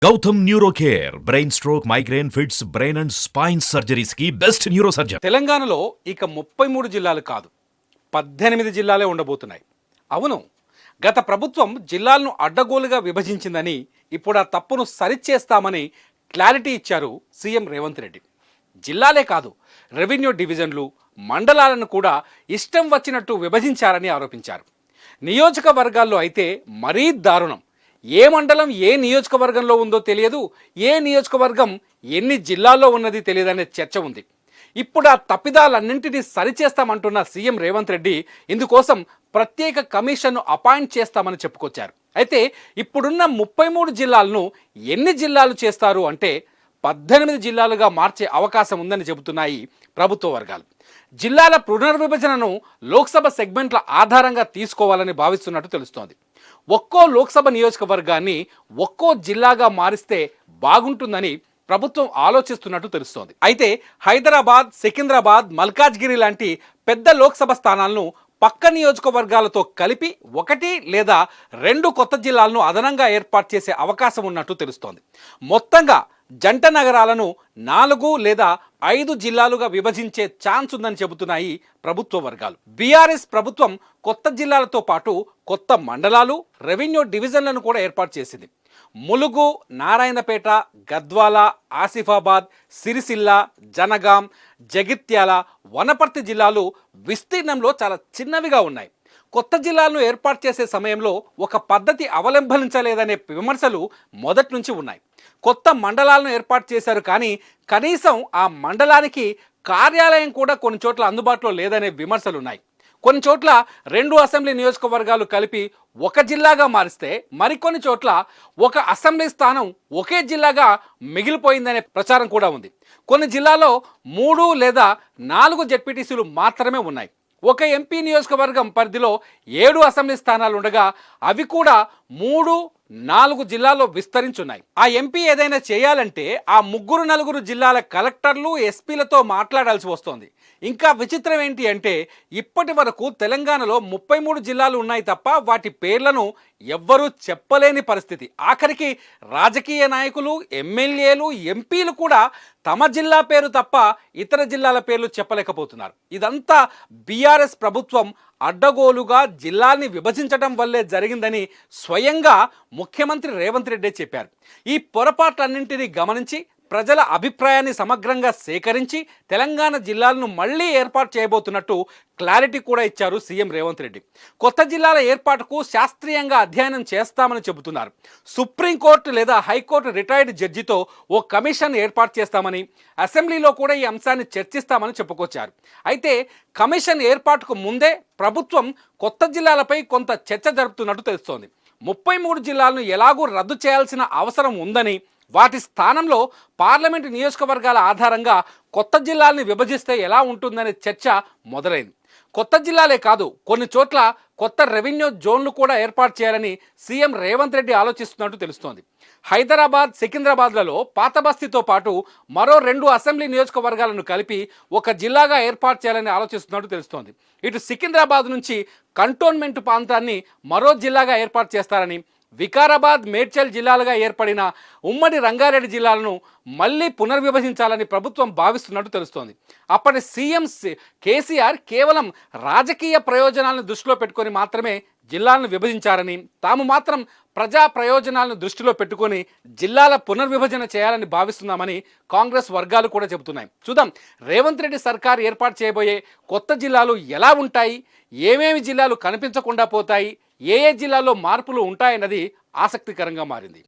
Gautam neuro care brain stroke migraine fits brain and spine surgeries కి best neuro surgeon. తెలంగాణలో ఇక 33 జిల్లాలు కాదు 18 జిల్లాలే ఉండబోతున్నాయి. అవును, గత ప్రభుత్వం జిల్లాలను అడ్డగోలుగా విభజించిందని, ఇప్పుడు ఆ తప్పును సరిచేస్తామని క్లారిటీ ఇచ్చారు సీఎం రేవంత్ రెడ్డి. జిల్లాలే కాదు, రెవెన్యూ డివిజన్లు, మండలాలను కూడా ఇష్టం వచ్చినట్టు విభజించారని ఆరోపించారు. నియోజకవర్గాల్లో అయితే మరీ దారుణం. ఏ మండలం ఏ నియోజకవర్గంలో ఉందో తెలియదు, ఏ నియోజకవర్గం ఎన్ని జిల్లాల్లో ఉన్నది తెలియదనే చర్చ ఉంది. ఇప్పుడు ఆ తప్పిదాలన్నింటినీ సరిచేస్తామంటున్న సీఎం రేవంత్ రెడ్డి ఇందుకోసం ప్రత్యేక కమిషన్ను అపాయింట్ చేస్తామని చెప్పుకొచ్చారు. అయితే ఇప్పుడున్న 33 జిల్లాలను ఎన్ని జిల్లాలు చేస్తారు అంటే 18 జిల్లాలుగా మార్చే అవకాశం ఉందని చెబుతున్నాయి ప్రభుత్వ వర్గాలు. జిల్లాల పునర్విభజనను లోక్సభ సెగ్మెంట్ల ఆధారంగా తీసుకోవాలని భావిస్తున్నట్టు తెలుస్తోంది. ఒక్కో లోక్సభ నియోజకవర్గాన్ని ఒక్కో జిల్లాగా మారిస్తే బాగుంటుందని ప్రభుత్వం ఆలోచిస్తున్నట్టు తెలుస్తోంది. అయితే హైదరాబాద్, సికింద్రాబాద్, మల్కాజ్గిరి లాంటి పెద్ద లోక్సభ స్థానాలను పక్క నియోజకవర్గాలతో కలిపి 1 లేదా 2 కొత్త జిల్లాలను అదనంగా ఏర్పాటు చేసే అవకాశం ఉన్నట్టు తెలుస్తోంది. మొత్తంగా జంట నగరాలను 4 లేదా 5 జిల్లాలుగా విభజించే ఛాన్స్ ఉందని చెబుతున్నాయి ప్రభుత్వ వర్గాలు. బీఆర్ఎస్ ప్రభుత్వం కొత్త జిల్లాలతో పాటు కొత్త మండలాలు, రెవెన్యూ డివిజన్లను కూడా ఏర్పాటు చేసింది. ములుగు, నారాయణపేట, గద్వాల, ఆసిఫాబాద్, సిరిసిల్ల, జనగాం, జగిత్యాల, వనపర్తి జిల్లాలు విస్తీర్ణంలో చాలా చిన్నవిగా ఉన్నాయి. కొత్త జిల్లాలను ఏర్పాటు చేసే సమయంలో ఒక పద్ధతి అవలంబించలేదనే విమర్శలు మొదటి నుంచి ఉన్నాయి. కొత్త మండలాలను ఏర్పాటు చేశారు, కానీ కనీసం ఆ మండలానికి కార్యాలయం కూడా కొన్ని చోట్ల అందుబాటులో లేదనే విమర్శలు ఉన్నాయి. కొన్ని చోట్ల 2 అసెంబ్లీ నియోజకవర్గాలు కలిపి ఒక జిల్లాగా మారిస్తే, మరికొన్ని చోట్ల ఒక అసెంబ్లీ స్థానం ఒకే జిల్లాగా మిగిలిపోయిందనే ప్రచారం కూడా ఉంది. కొన్ని జిల్లాలో 3 లేదా 4 జెడ్పీటీసీలు మాత్రమే ఉన్నాయి. ఒక ఎంపీ నియోజకవర్గం పరిధిలో 7 అసెంబ్లీ స్థానాలు ఉండగా అవి కూడా 3, 4 జిల్లాల్లో విస్తరించున్నాయి. ఆ ఎంపీ ఏదైనా చేయాలంటే ఆ 3, 4 జిల్లాల కలెక్టర్లు, ఎస్పీలతో మాట్లాడాల్సి వస్తోంది. ఇంకా విచిత్రం ఏంటి అంటే ఇప్పటి వరకు తెలంగాణలో 33 జిల్లాలు ఉన్నాయి తప్ప వాటి పేర్లను ఎవ్వరూ చెప్పలేని పరిస్థితి. ఆఖరికి రాజకీయ నాయకులు, ఎమ్మెల్యేలు, ఎంపీలు కూడా తమ జిల్లా పేరు తప్ప ఇతర జిల్లాల పేర్లు చెప్పలేకపోతున్నారు. ఇదంతా బీఆర్ఎస్ ప్రభుత్వం అడ్డగోలుగా జిల్లాల్ని విభజించడం వల్లే జరిగిందని స్వయంగా ముఖ్యమంత్రి రేవంత్ రెడ్డి చెప్పారు. ఈ పొరపాట్లన్నింటినీ గమనించి ప్రజల అభిప్రాయాన్ని సమగ్రంగా సేకరించి తెలంగాణ జిల్లాలను మళ్లీ ఏర్పాటు చేయబోతున్నట్టు క్లారిటీ కూడా ఇచ్చారు సీఎం రేవంత్ రెడ్డి. కొత్త జిల్లాల ఏర్పాటుకు శాస్త్రీయంగా అధ్యయనం చేస్తామని చెబుతున్నారు. సుప్రీంకోర్టు లేదా హైకోర్టు రిటైర్డ్ జడ్జితో ఓ కమిషన్ ఏర్పాటు చేస్తామని, అసెంబ్లీలో కూడా ఈ అంశాన్ని చర్చిస్తామని చెప్పుకొచ్చారు. అయితే కమిషన్ ఏర్పాటుకు ముందే ప్రభుత్వం కొత్త జిల్లాలపై కొంత చర్చ జరుపుతున్నట్టు తెలుస్తోంది. 33 జిల్లాలను ఎలాగూ రద్దు చేయాల్సిన అవసరం ఉందని, వాటి స్థానంలో పార్లమెంటు నియోజకవర్గాల ఆధారంగా కొత్త జిల్లాల్ని విభజిస్తే ఎలా ఉంటుందనే చర్చ మొదలైంది. కొత్త జిల్లాలే కాదు, కొన్ని చోట్ల కొత్త రెవెన్యూ జోన్లు కూడా ఏర్పాటు చేయాలని సీఎం రేవంత్ రెడ్డి ఆలోచిస్తున్నట్టు తెలుస్తోంది. హైదరాబాద్, సికింద్రాబాద్లలో పాత బస్తీతో పాటు మరో 2 అసెంబ్లీ నియోజకవర్గాలను కలిపి ఒక జిల్లాగా ఏర్పాటు చేయాలని ఆలోచిస్తున్నట్టు తెలుస్తోంది. ఇటు సికింద్రాబాద్ నుంచి కంటోన్మెంట్ ప్రాంతాన్ని మరో జిల్లాగా ఏర్పాటు చేస్తారని, వికారాబాద్, మేడ్చల్ జిల్లాలుగా ఏర్పడిన ఉమ్మడి రంగారెడ్డి జిల్లాలను మళ్లీ పునర్విభజించాలని ప్రభుత్వం భావిస్తున్నట్టు తెలుస్తోంది. అప్పటి సీఎం కేసీఆర్ కేవలం రాజకీయ ప్రయోజనాలను దృష్టిలో పెట్టుకొని మాత్రమే జిల్లాలను విభజించారని, తాము మాత్రం ప్రజా ప్రయోజనాలను దృష్టిలో పెట్టుకొని జిల్లాల పునర్విభజన చేయాలని భావిస్తున్నామని కాంగ్రెస్ వర్గాలు కూడా చెబుతున్నాయి. చూద్దాం, రేవంత్ రెడ్డి సర్కార్ ఏర్పాటు చేయబోయే కొత్త జిల్లాలు ఎలా ఉంటాయి, ఏమేమి జిల్లాలు కనిపించకుండా పోతాయి, ఏ జిల్లాల్లో మార్పులు ఉంటాయన్నది ఆసక్తికరంగా మారింది.